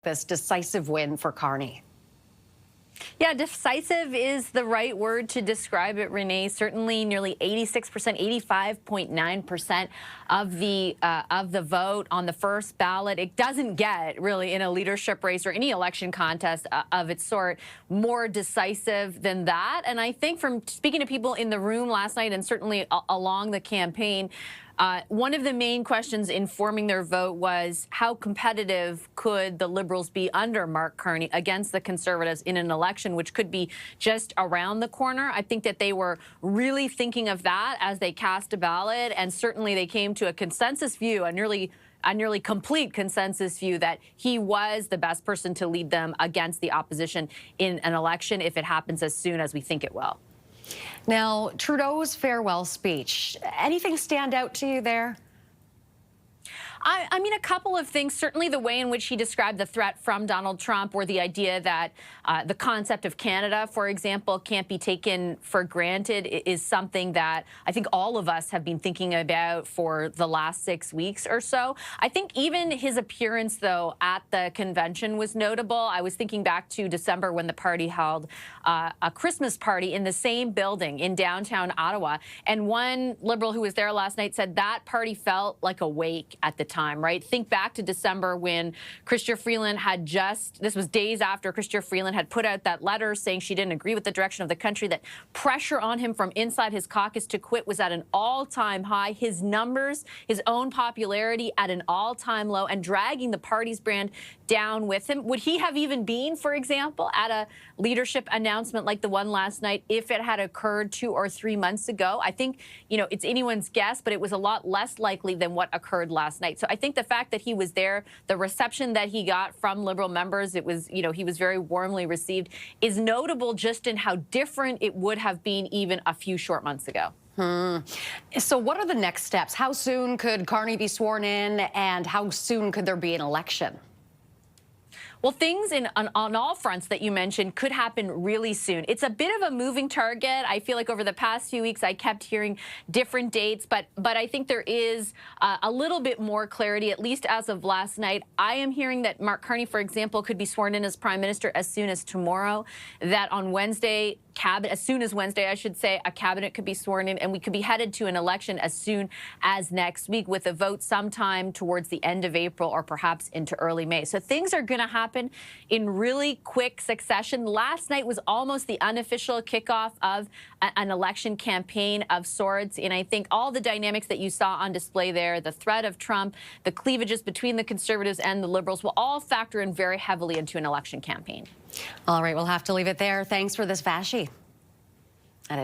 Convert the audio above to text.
this decisive win for Carney? Yeah, decisive is the right word to describe it, Renee. Certainly nearly 86%, 85.9% of the vote on the first ballot. It doesn't get, really, in a leadership race or any election contest of its sort, more decisive than that. And I think from speaking to people in the room last night and certainly along the campaign, one of the main questions informing their vote was how competitive could the Liberals be under Mark Carney against the Conservatives in an election which could be just around the corner. I think that they were really thinking of that as they cast a ballot, and certainly they came to a consensus view, a nearly complete consensus view, that he was the best person to lead them against the opposition in an election if it happens as soon as we think it will. Now, Trudeau's farewell speech, anything stand out to you there? I mean, a couple of things. Certainly the way in which he described the threat from Donald Trump, or the idea that the concept of Canada, for example, can't be taken for granted, is something that I think all of us have been thinking about for the last 6 weeks or so. I think even his appearance, though, at the convention was notable. I was thinking back to December when the party held a Christmas party in the same building in downtown Ottawa. And one Liberal who was there last night said that party felt like a wake at the time, right? Think back to December when Chrystia Freeland had this was days after Chrystia Freeland had put out that letter saying she didn't agree with the direction of the country, that pressure on him from inside his caucus to quit was at an all-time high. His numbers, his own popularity at an all-time low, and dragging the party's brand down with him. Would he have even been, for example, at a leadership announcement like the one last night if it had occurred 2 or 3 months ago? I think, it's anyone's guess, but it was a lot less likely than what occurred last night. So I think the fact that he was there, the reception that he got from Liberal members, it was, he was very warmly received, is notable just in how different it would have been even a few short months ago. So what are the next steps? How soon could Carney be sworn in, and how soon could there be an election? Well, things on all fronts that you mentioned could happen really soon. It's a bit of a moving target. I feel like over the past few weeks I kept hearing different dates, but I think there is a little bit more clarity, at least as of last night. I am hearing that Mark Carney, for example, could be sworn in as Prime Minister as soon as tomorrow, that on Wednesday, as soon as Wednesday, I should say, a cabinet could be sworn in, and we could be headed to an election as soon as next week, with a vote sometime towards the end of April or perhaps into early May. So things are going to happen in really quick succession. Last night was almost the unofficial kickoff of an election campaign of sorts, and I think all the dynamics that you saw on display there, the threat of Trump, the cleavages between the Conservatives and the Liberals, will all factor in very heavily into an election campaign. All right, we'll have to leave it there. Thanks for this, Vassy.